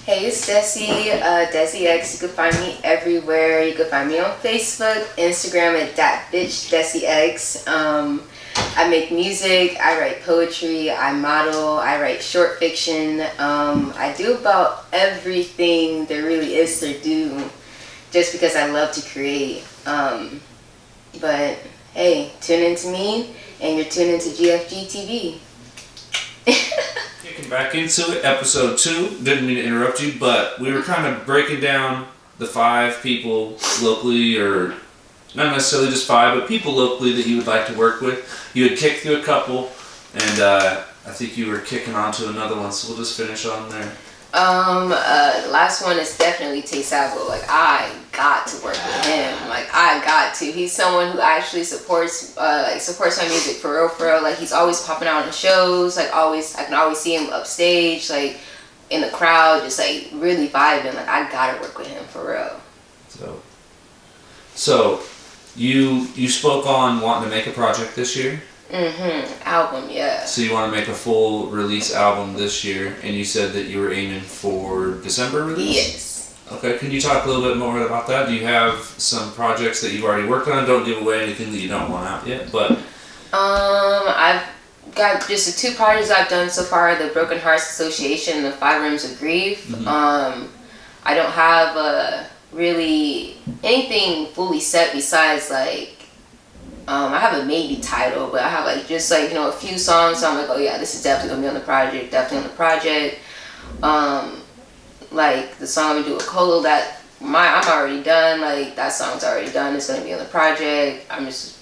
Hey, it's Dessy, Dessy X. You can find me everywhere. You can find me on Facebook, Instagram at thatbitchdessyx. I make music, I write poetry, I model, I write short fiction. I do about everything there really is to do just because I love to create. But hey, tune in to me and you're tuned into GFG TV. Kicking back into it, episode 2. Didn't mean to interrupt you, but we were kind of breaking down the 5 people locally, or not necessarily just 5, but people locally that you would like to work with. You had kicked through a couple, and I think you were kicking on to another one, so we'll just finish on there. Last one is definitely TaySavo. Like, I got to work with him. Like, I got to. He's someone who actually supports my music for real, for real. Like, he's always popping out in shows. Like, always, I can always see him upstage, like, in the crowd, just, like, really vibing. Like, I gotta work with him for real. So you spoke on wanting to make a project this year? Album, yeah. So you want to make a full release album this year, and you said that you were aiming for December release? Yes. Okay, can you talk a little bit more about that? Do you have some projects that you've already worked on? Don't give away anything that you don't want out yet, but... I've got just the 2 projects I've done so far, the Broken Hearts Association and the 5 Rooms of Grief. I don't have really anything fully set besides, like, I have a maybe title, but I have like just like, a few songs, so I'm like, oh yeah, this is definitely gonna be on the project, like the song we do with Colo, that I'm already done, like that song's already done, it's gonna be on the project. I'm just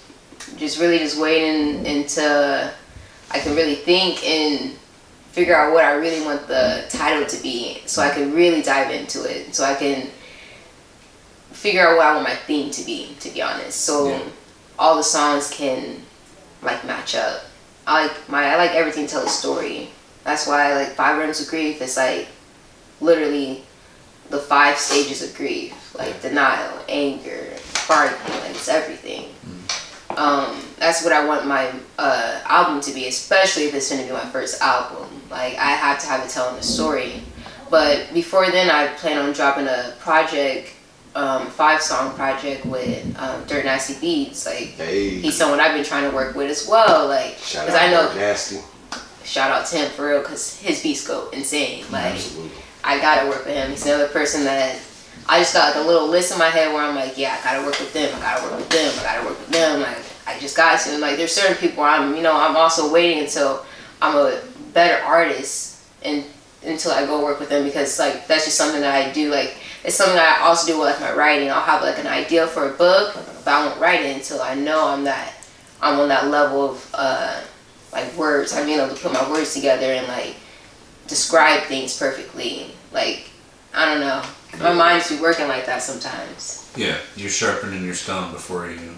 really just waiting until I can really think and figure out what I really want the title to be, so I can really dive into it, so I can figure out what I want my theme to be honest. So yeah, all the songs can like match up. I like everything to tell a story. That's why I like 5 Rooms of Grief. It's like literally the 5 stages of grief, like denial, anger, bargaining, like it's everything. That's what I want my album to be, especially if it's gonna be my first album. Like I have to have it telling a story. But before then, I plan on dropping a project, 5-song project with Dirt Nasty Beats. Like he's someone I've been trying to work with as well. Like because I know Nasty. Shout out to him for real, because his beats go insane. Like Absolutely. I gotta work with him. He's another person that I just got like a little list in my head where I'm like, yeah, I gotta work with them. I gotta work with them. I gotta work with them. Like I just got to. And like there's certain people where I'm also waiting until I'm a better artist and until I go work with them, because like that's just something that I do. Like it's something that I also do with like my writing. I'll have like an idea for a book, but I won't write it until I know I'm on that level of like words. I'm being able to put my words together and like describe things perfectly. Like I don't know, my mind just be working like that sometimes. Yeah, you're sharpening your stone before you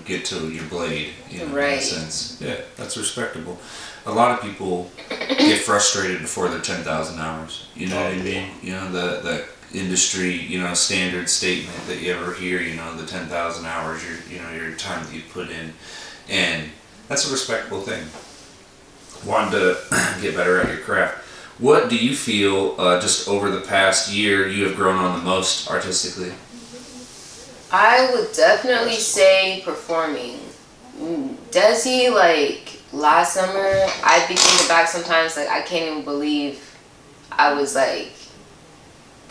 get to your blade. Right. In a sense. Yeah, that's respectable. A lot of people get frustrated before their 10,000 hours. You know what I mean? The industry, standard statement that you ever hear, the 10,000 hours, your time that you put in. And that's a respectable thing. Wanting to get better at your craft. What do you feel, just over the past year, you have grown on the most artistically? I would definitely say performing. Dessy, like last summer, I'd be thinking back sometimes, like I can't even believe I was like,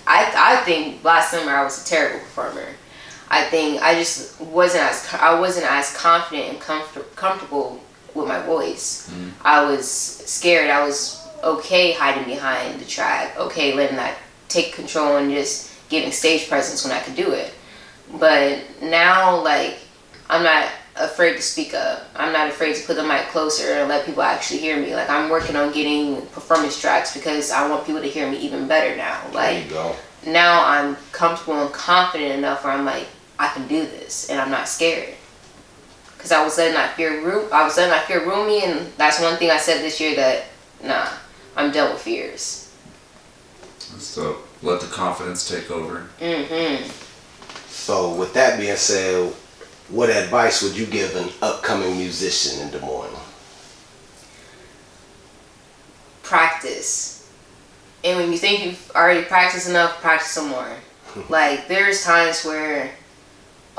I think last summer I was a terrible performer. I think I just wasn't as confident and comfortable with my voice. I was scared. I was okay hiding behind the track, okay letting that take control and just giving stage presence when I could do it. But now, like, I'm not afraid to speak up. I'm not afraid to put the mic closer and let people actually hear me. Like, I'm working on getting performance tracks because I want people to hear me even better now. Like, now I'm comfortable and confident enough where I'm like, I can do this and I'm not scared. Because I was letting that fear rule me, and that's one thing I said this year, that, nah, I'm done with fears. So, let the confidence take over. So with that being said, what advice would you give an upcoming musician in Des Moines? Practice. And when you think you've already practiced enough, practice some more. Like, there's times where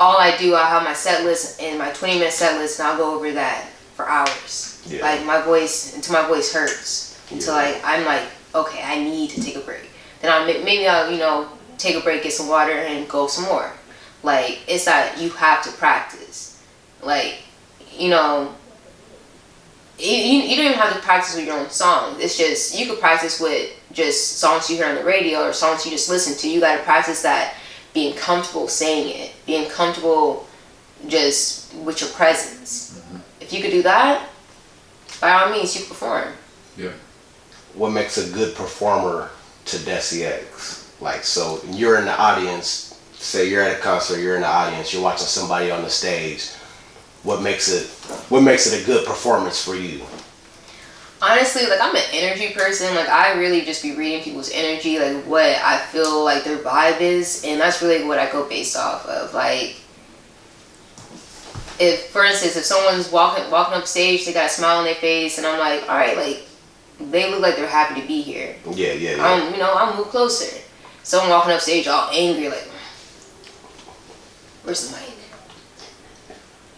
all I do, I'll have my set list and my 20-minute set list, and I'll go over that for hours. Yeah. Like, my voice, until my voice hurts. Until, Yeah. like, I'm like, okay, I need to take a break. Then maybe I'll, you know, take a break, get some water, and go some more. Like, it's that you have to practice. Like, you know, you don't even have to practice with your own songs. It's just, you could practice with just songs you hear on the radio or songs you just listen to. You got to practice that being comfortable saying it, being comfortable just with your presence. If you could do that, by all means, you perform. Yeah. What makes a good performer to Dessy X? Like, so you're in the audience, say you're at a concert, you're in the audience, you're watching somebody on the stage. What makes it a good performance for you? Honestly, like, I'm an energy person. Like, I really just be reading people's energy, like what I feel like their vibe is, and that's really what I go based off of. Like, if, for instance, if someone's walking up stage, they got a smile on their face, and I'm like, all right, like, they look like they're happy to be here. Yeah. You know, I'll move closer. Someone walking up stage all angry, like, where's the mic?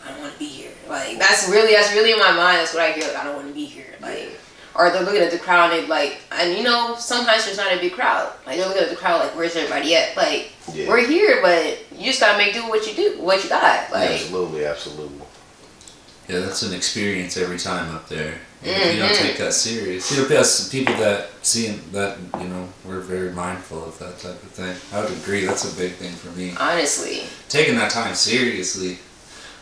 I don't want to be here. Like, that's really in my mind. That's what I hear. Like, I don't want to be here. Like, or they're looking at the crowd and like, and you know, sometimes there's not a big crowd. Like, they're looking at the crowd like, where's everybody at? Like, we're here, but you just gotta make do what you got. Like, absolutely. Yeah, that's an experience every time up there. And if you don't take that serious, you know, yes, people that see that, you know, we're very mindful of that type of thing. I would agree. That's a big thing for me. Honestly, Taking that time seriously.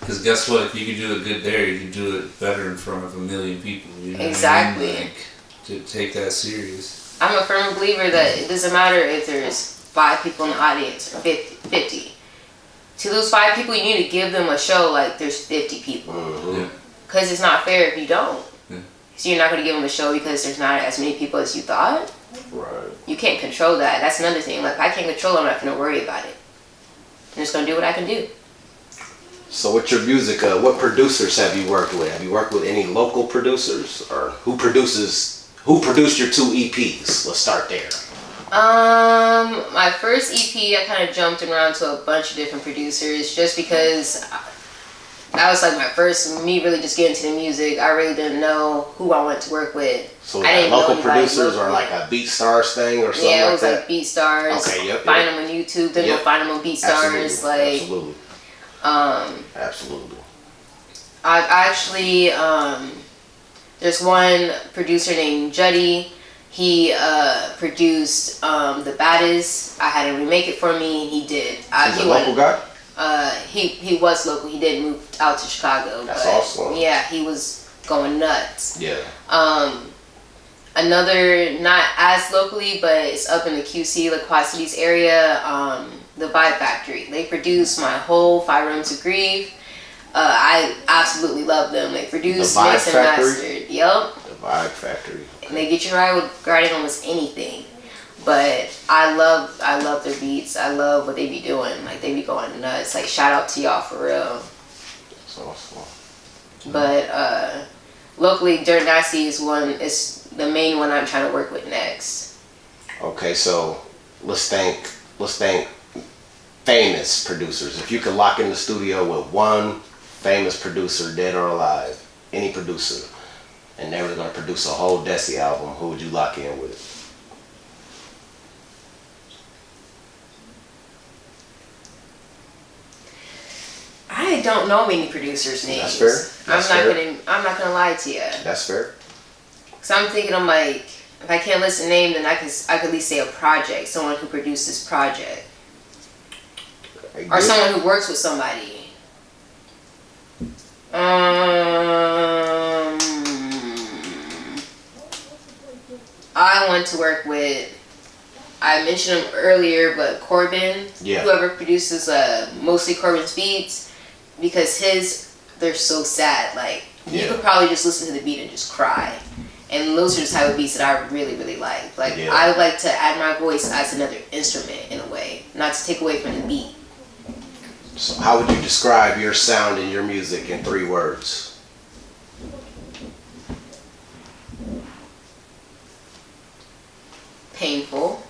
Because guess what? If you can do it good there, you can do it better in front of a million people. You know exactly. what I mean? Like, to take that serious. I'm a firm believer that it doesn't matter if there's 5 people in the audience or 50. To those 5 people, you need to give them a show like there's 50 people. Yeah. Because it's not fair if you don't. Yeah. So you're not going to give them a show because there's not as many people as you thought. Right. You can't control that. That's another thing. Like, if I can't control it, I'm not going to worry about it. I'm just going to do what I can do. So with your music, what producers have you worked with? Have you worked with any local producers, or who produced your 2 EPs? Let's start there. My first EP, I kind of jumped around to a bunch of different producers just because that was like my first, me really just getting to the music. I really didn't know who I wanted to work with. So I didn't local know producers locally. or like a BeatStars thing or something like that? Yeah, it was like BeatStars. Okay, yep. Find them on YouTube, then go find them on BeatStars. Absolutely. Like, Absolutely. I've actually, there's one producer named Juddy. He produced The Baddest. I had him remake it for me, and he did. He's a local guy? He was local. He did move out to Chicago. That's but awesome. Yeah, he was going nuts. Yeah. Another, not as locally, but it's up in the QC, La Quad Cities area, the Vibe Factory. They produce my whole 5 Rooms of Grief. I absolutely love them. They produce, The Vibe mix, and Factory? mastered. Yep. The Vibe Factory. And they get you right regarding almost anything. But I love their beats. I love what they be doing. Like, they be going nuts. Like, shout out to y'all for real. That's awesome. But locally, Dirt Nasty is the main one I'm trying to work with next. Okay, so let's thank famous producers. If you could lock in the studio with one famous producer, dead or alive, any producer, and they were going to produce a whole Dessy album, who would you lock in with? I don't know many producers' names. That's fair. I'm not gonna lie to you. That's fair. So I'm thinking, I'm like, if I can't list a name, then I could at least say a project, someone who produced this project, or someone who works with somebody. I want to work with, I mentioned him earlier, but Corbin, Yeah. whoever produces mostly Corbin's beats, because they're so sad. Like, you Yeah. could probably just listen to the beat and just cry. And those are the type of beats that I really, really like. Like, Yeah. I would like to add my voice as another instrument in a way, not to take away from the beat. So how would you describe your sound and your music in 3 words? Painful.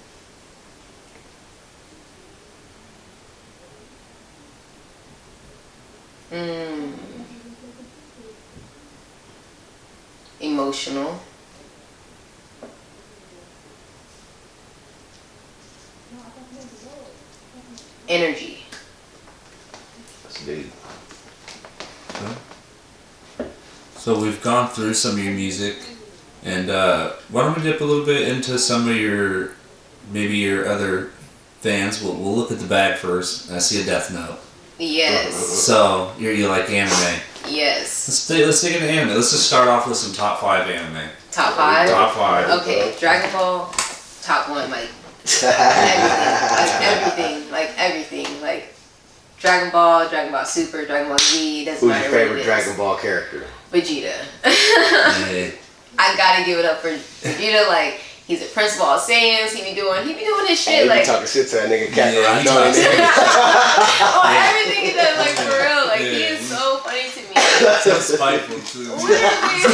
Emotional. Energy. That's deep. So we've gone through some of your music, and why don't we dip a little bit into some of your, maybe your other fans. We'll look at the bag first. I see a Death Note. Yes. So you like anime? Yes. Let's dig into anime. Let's just start off with some top 5 anime. Top 5? Top 5. Okay, Dragon Ball, top 1, like everything, like everything, like Dragon Ball Super, Dragon Ball Z, doesn't Who's matter your favorite what it is. Dragon Ball character? Vegeta. Yeah. I gotta give it up for Vegeta, like, he's a principal of Saiyans, he be doing his shit, Hey, like, you talking shit to that nigga Cat. Yeah, I he know talks- that oh, everything he does, like, for real, like, he Yeah. is so funny to me. So spiteful too. Literally.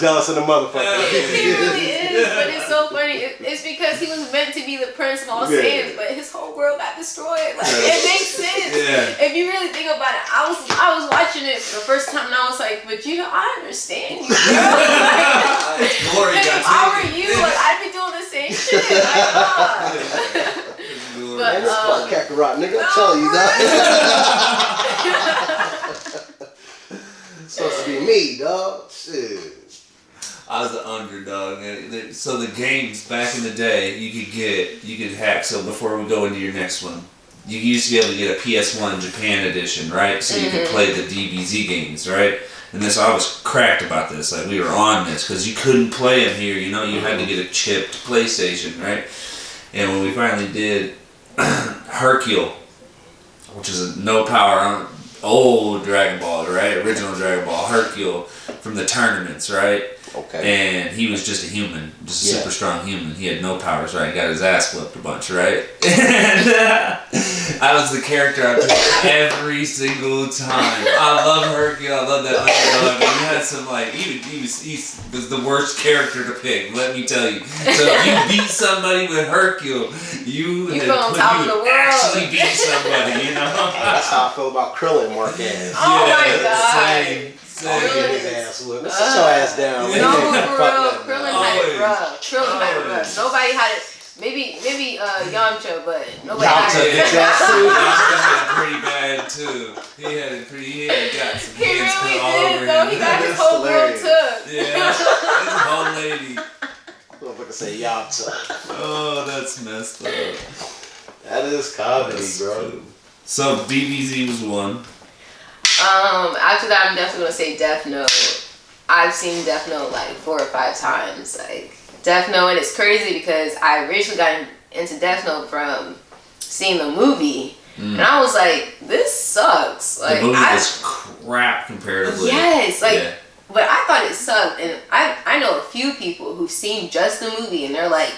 Jealous of the motherfucker. He really is, but it's so funny. It's because he was meant to be the prince of all Yeah. Saiyans, but his whole world got destroyed. Like, it makes sense. Yeah. If you really think about it, I was watching it for the first time and I was like, but I understand you. Glory And got if I were taken. you, like, I'd be doing the same shit. Like, Glory. But, Man, this fuck Kakarot, nigga. I'm no, telling you, for dog. It's supposed to be me, dog. Shit. I was the underdog. So the games back in the day, you could hack. So before we go into your next one, you used to be able to get a PS1 Japan edition, right? So you could play the DBZ games, right? And this, I was cracked about this. Like, we were on this because you couldn't play them here. You know, you had to get a chipped PlayStation, right? And when we finally did Hercule, which is a no power, old Dragon Ball, right? Original Dragon Ball, Hercule from the tournaments, right? Okay. And he was just a human, just a Yeah. super strong human. He had no powers, right? He got his ass whipped a bunch, right? And I was the character I picked every single time. I love Hercule. I love that underdog. And he had some, like, he was the worst character to pick, let me tell you. So if you beat somebody with Hercule, you feel on top of the world. actually beat somebody, you know? That's how I feel about Krillin Mark ass. Oh my God. Same. I'll get his ass whipped. Sit your ass down. Yeah. No, Man, for fuck real, that, Krillin man. had it rough. Krillin had it Always. rough. Nobody had it. Maybe Yamcha, but nobody Yamcha, had it. bitch ass Yamcha too. had it pretty bad too. He had got some He hands really put all over did, though. him. He got his That's whole world hilarious. took. Yeah, his whole lady. Motherfucker say Yamcha. Oh, that's messed up. That is comedy, That's bro. true. So DBZ was one. After that, I'm definitely gonna say Death Note. I've seen Death Note like 4 or 5 times. Like, Death Note, and it's crazy because I originally got into Death Note from seeing the movie, and I was like, this sucks. Like, The movie was crap comparatively. yes, like, Yeah. but I thought it sucked, and I know a few people who've seen just the movie, and they're like,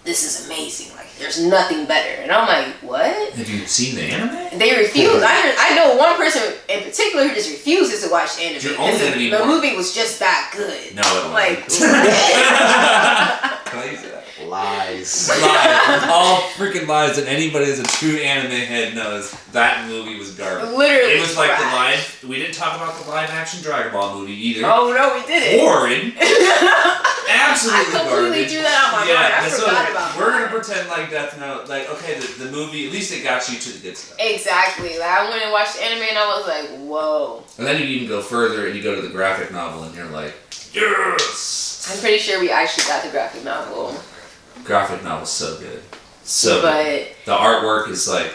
this is amazing. Like, there's nothing better, and I'm like, what? Have you seen the anime? They refuse. I know one person in particular who just refuses to watch the anime You're only because gonna need the more. movie was just that good. No, it Like, wasn't. Lies. Lies. All freaking lies, and anybody that's a true anime head knows that movie was garbage. literally, It was like the trash. we didn't talk about the live action Dragon Ball movie either. Oh no, we didn't. Boring. Absolutely I completely garbage. threw that out my mind. I so forgot about we're that. gonna pretend like Death Note, like, okay, the movie, at least it got you to the good stuff. Exactly. Like, I went and watched the anime and I was like, whoa. And then you even go further and you go to the graphic novel and you're like, yes! I'm pretty sure we actually got the graphic novel. Graphic novel's so good. So But good. The artwork is like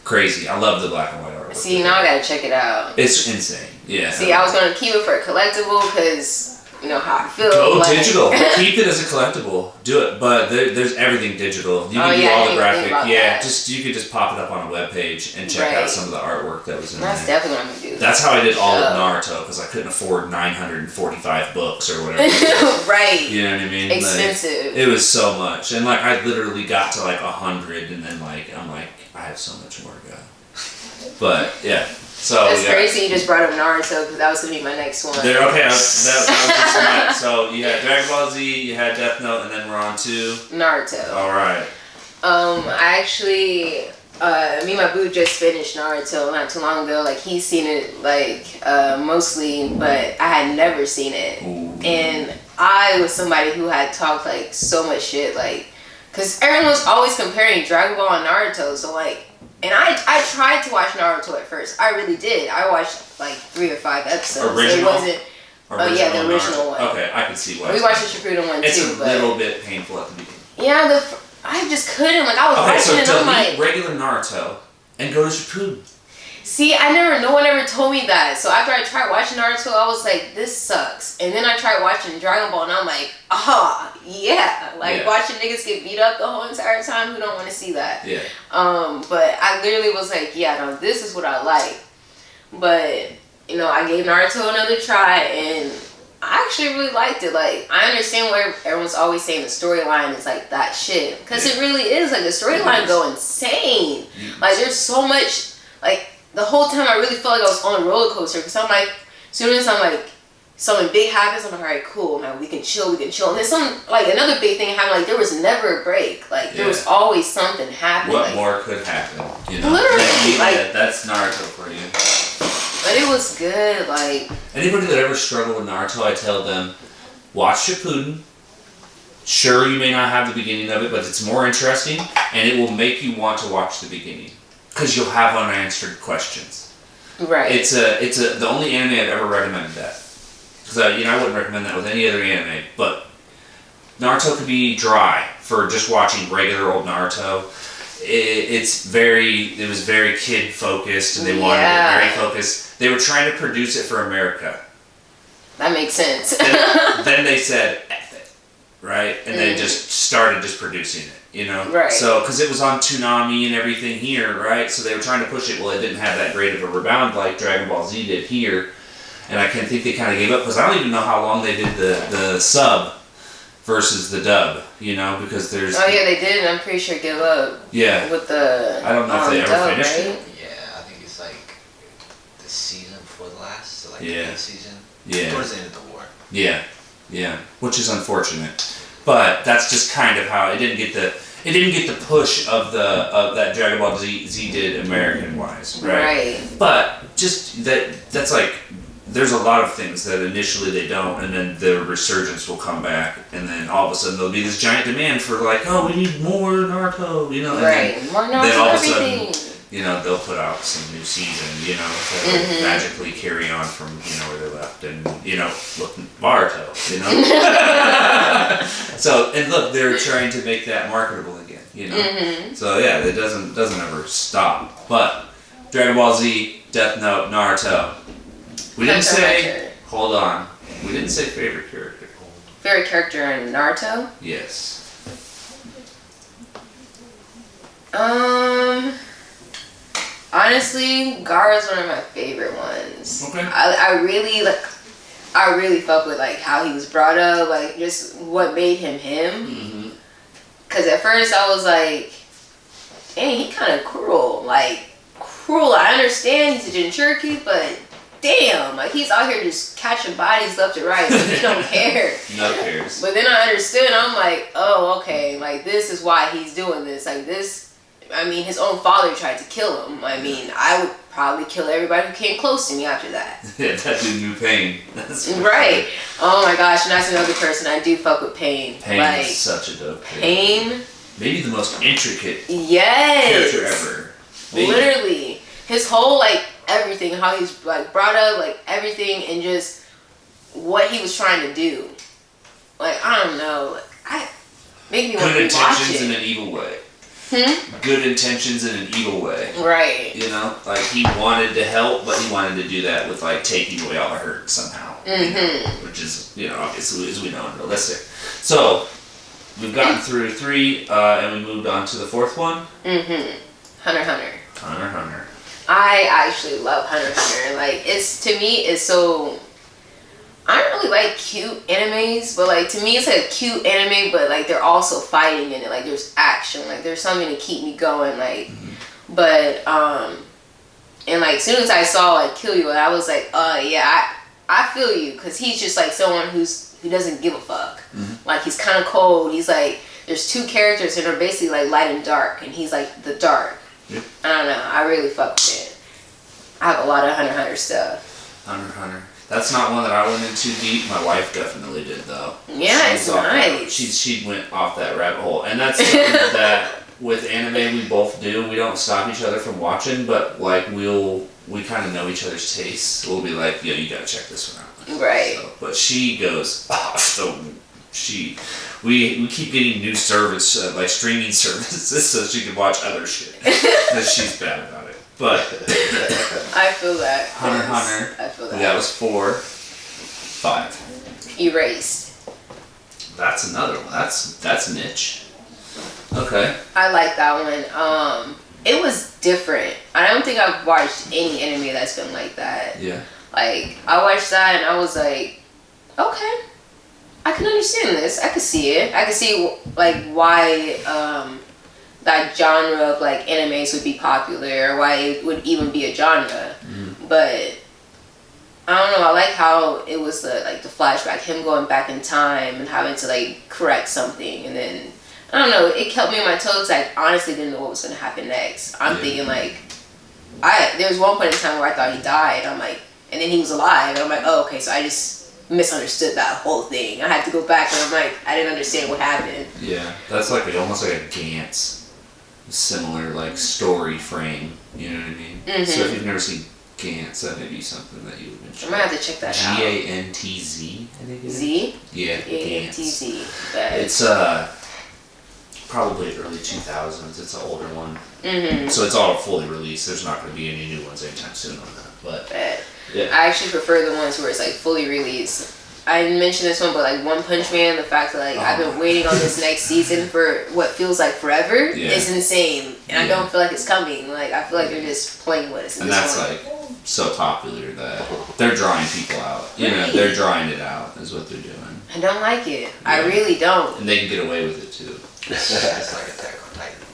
crazy. I love the black and white artwork. see, now I gotta check it out. It's insane. Yeah. See, I was gonna keep it for a collectible because you know how I feel. Go like- digital. Keep it as a collectible. Do it. But there's everything digital. You Oh, can do yeah, I all the didn't even think graphic. about Yeah, that. you could just pop it up on a web page and check out Right. some of the artwork that was in That's there. definitely what I'm gonna do. That's how I did all of So- Naruto because I couldn't afford 945 books or whatever. Right. You know what I mean? Like, Expensive. it was so much, and like I literally got to like 100, and then like I'm like I have so much more to go. But yeah, So that's crazy. You just brought up Naruto because that was gonna be my next one. There, okay, that was just so you had Dragon Ball Z, you had Death Note, and then we're on to Naruto. All right. I actually, me and my boo just finished Naruto not too long ago. Like he's seen it like mostly, but I had never seen it. Ooh. And I was somebody who had talked like so much shit, like, cause everyone was always comparing Dragon Ball and Naruto. So like, and I tried to watch Naruto at first. I really did. I watched like 3 or 5 episodes. Original? It wasn't. Oh yeah, the original Naruto. one. Okay, I can see why. We watched the Shippuden one it's too. It's a little bit painful at the beginning. Yeah, I just couldn't. Like I was watching it, and I'm like, regular Naruto and go to Shippuden. See, no one ever told me that. So after I tried watching Naruto, I was like, this sucks. And then I tried watching Dragon Ball, and I'm like, yeah. Like, watching niggas get beat up the whole entire time, who don't want to see that? Yeah. But I literally was like, yeah, no, this is what I like. But, you know, I gave Naruto another try, and I actually really liked it. Like, I understand why everyone's always saying the storyline is like that shit. Because it really is. Like, the storyline go insane. Like, there's so much, like, the whole time I really felt like I was on a roller coaster. Because I'm like, as soon as I'm like, something big happens, I'm like, all right, cool, man, we can chill. And then another big thing happened, like, there was never a break. Like, there was always something happening. What like, more could happen? You know? Literally. Like, that's Naruto for you. But it was good, like... Anybody that ever struggled with Naruto, I tell them, watch Shippuden. Sure, you may not have the beginning of it, but it's more interesting, and it will make you want to watch the beginning. Because you'll have unanswered questions. Right. It's the only anime I've ever recommended that. Because I wouldn't recommend that with any other anime. But Naruto could be dry for just watching regular old Naruto. It was very kid focused, and they wanted it very focused. They were trying to produce it for America. That makes sense. then they said, F it, right? And they just started just producing it. You know, right? So, because it was on Toonami and everything here, right? So they were trying to push it. Well, it didn't have that great of a rebound like Dragon Ball Z did here, and I can think they kind of gave up because I don't even know how long they did the sub versus the dub. You know, because there's. Oh yeah, they did, and I'm pretty sure give up. Yeah. With the. I don't know if they ever dub, finished right? it. Yeah, I think it's like the season before the last, so like the 8th season. Yeah. Towards the end of the war. Yeah, which is unfortunate, but that's just kind of how it didn't get the push of that Dragon Ball Z did American wise, right? But just that's like there's a lot of things that initially they don't, and then the resurgence will come back, and then all of a sudden there'll be this giant demand for like, oh, we need more Naruto, you know? Right, more Naruto. Then all of a everything. sudden, you know, they'll put out some new season, you know, to magically carry on from, you know, where they left. And, you know, look, Naruto, you know? So, and look, they're trying to make that marketable again, you know? So, yeah, it doesn't ever stop. But, Dragon Ball Z, Death Note, Naruto. We didn't say, hold on, we didn't say favorite character. Favorite character in Naruto? Yes. Honestly, Gaara's one of my favorite ones. Okay. I really fuck with like how he was brought up, like just what made him him. Cause at first I was like, dang, he kind of cruel. Like cruel. I understand he's a Jinchuriki, but damn, like he's out here just catching bodies left and right. Like, he don't care. No cares. But then I understood. And I'm like, oh, okay. Like this is why he's doing this. Like this. I mean, his own father tried to kill him. I mean, I would probably kill everybody who came close to me after that. Yeah, that dude knew Pain. That's right. Oh my gosh, and that's another person I do fuck with. Pain. Pain like, is such a dope character. Pain. Maybe the most intricate character ever. Maybe. Literally. His whole, like, everything, how he's, like, brought up, like, everything, and just what he was trying to do. Like, I don't know. Make me want to watch it. Good intentions in an evil way. Good intentions in an evil way. Right. You know? Like, he wanted to help, but he wanted to do that with, like, taking away all the hurt somehow. You know? Which is, you know, obviously, as we know, unrealistic. So, we've gotten through 3, and we moved on to the 4th one. Hunter x Hunter. Hunter x Hunter. I actually love Hunter x Hunter. Like, to me, it's so... I don't really like cute animes, but like to me it's like a cute anime, but like they're also fighting in it. Like there's action, like there's something to keep me going. Like, but And like, as soon as I saw like Kill You, I was like, yeah, I feel you, because he's just like someone who doesn't give a fuck. Like, he's kind of cold. He's like, there's two characters and they're basically like light and dark, and he's like the dark. I don't know. I really fuck with it. I have a lot of Hunter x Hunter stuff. Hunter x Hunter. That's not one that I went into deep. My wife definitely did, though. Yeah, it's nice. She went off that rabbit hole, and that's something that with anime we both do. We don't stop each other from watching, but like we kind of know each other's tastes. We'll be like, yeah, you gotta check this one out. Right. So, but she goes off. So we keep getting new service like streaming services so she can watch other shit. Because she's bad about it. But I feel that. Hunter x Hunter. I feel that. That was 4. 5. Erased. That's another one. That's niche. Okay. I like that one. It was different. I don't think I've watched any anime that's been like that. Yeah. Like, I watched that and I was like, okay, I can understand this. I could see it. I could see like why that genre of like animes would be popular, or why it would even be a genre. But I don't know. I like how it was the flashback, him going back in time and having to like correct something, and then I don't know. It kept me on my toes. I honestly didn't know what was going to happen next. I'm thinking like, there was one point in time where I thought he died. I'm like, and then he was alive. And I'm like, oh, okay. So I just misunderstood that whole thing. I had to go back and I'm like, I didn't understand what happened. Yeah, that's like almost like a Gantz, similar like story frame. You know what I mean? So if you've never seen Gantz, that may be something that you would mention. I'm gonna have to check that out. Gantz, I think it is. Z? Yeah, Gantz. It's probably early 2000s. It's an older one. So it's all fully released. There's not going to be any new ones anytime soon on that. But yeah. I actually prefer the ones where it's like fully released. I didn't mention this one, but like One Punch Man, the fact that like I've been waiting on this next season for what feels like forever is insane, and I don't feel like it's coming. Like, I feel like they're just playing with us. And that's like so popular that they're drawing people out. You know, they're drawing it out is what they're doing. I don't like it. I really don't. And they can get away with it too. It's like Attack on Titan.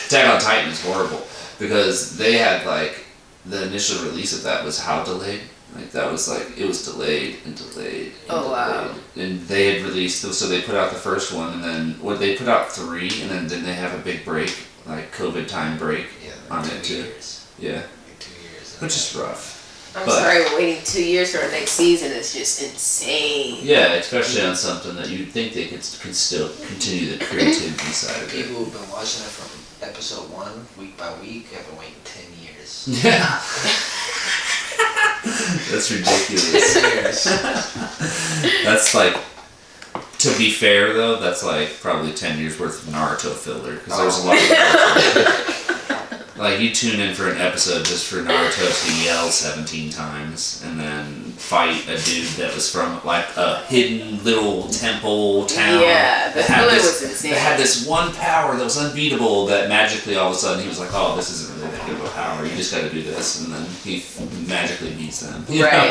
Attack on Titan is horrible because they had like the initial release of that was how delayed. Like that was like it was delayed and delayed and delayed. Wow. And they had released so they put out the first one and then they put out 3 and then didn't they have a big break, like COVID time break on it too. Yeah. Like 2 years. Which is rough. I'm sorry, but waiting 2 years for our next season is just insane. Yeah, especially on something that you'd think they can still continue the creativity side of it. People who've been watching it from episode 1 week by week have been waiting 10 years. Yeah. That's ridiculous. That's like, to be fair though, that's like probably 10 years worth of Naruto filler because there's a lot of like you tune in for an episode just for Naruto to yell 17 times and then fight a dude that was from like a hidden little temple town. Yeah, the filler was insane. That had this one power that was unbeatable that magically all of a sudden he was like, oh, this isn't really that good of a power. You just got to do this, and then he magically beats them. Right.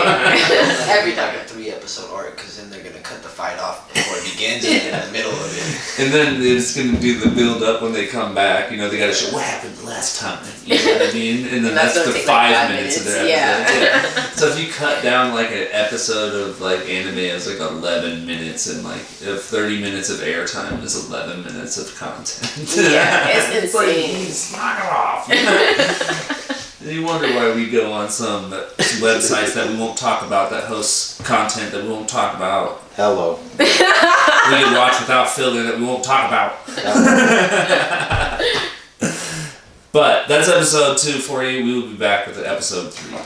Every time. Like a 3-episode arc, because then they're gonna cut the fight off before it begins and in the middle of it. And then it's gonna do the build up when they come back. You know, they gotta show what happened last time. You know what I mean? And then that's the 5 minutes of their episode. Yeah. So if you cut down like an episode of like anime, it's like 11 minutes, and like if 30 minutes of airtime is 11 minutes of content. Yeah, it's insane. Like, knock it off. You wonder why we go on some websites that we won't talk about that host content that we won't talk about. Hello. We can watch without filler that we won't talk about. But that's episode 2 for you. We will be back with episode 3.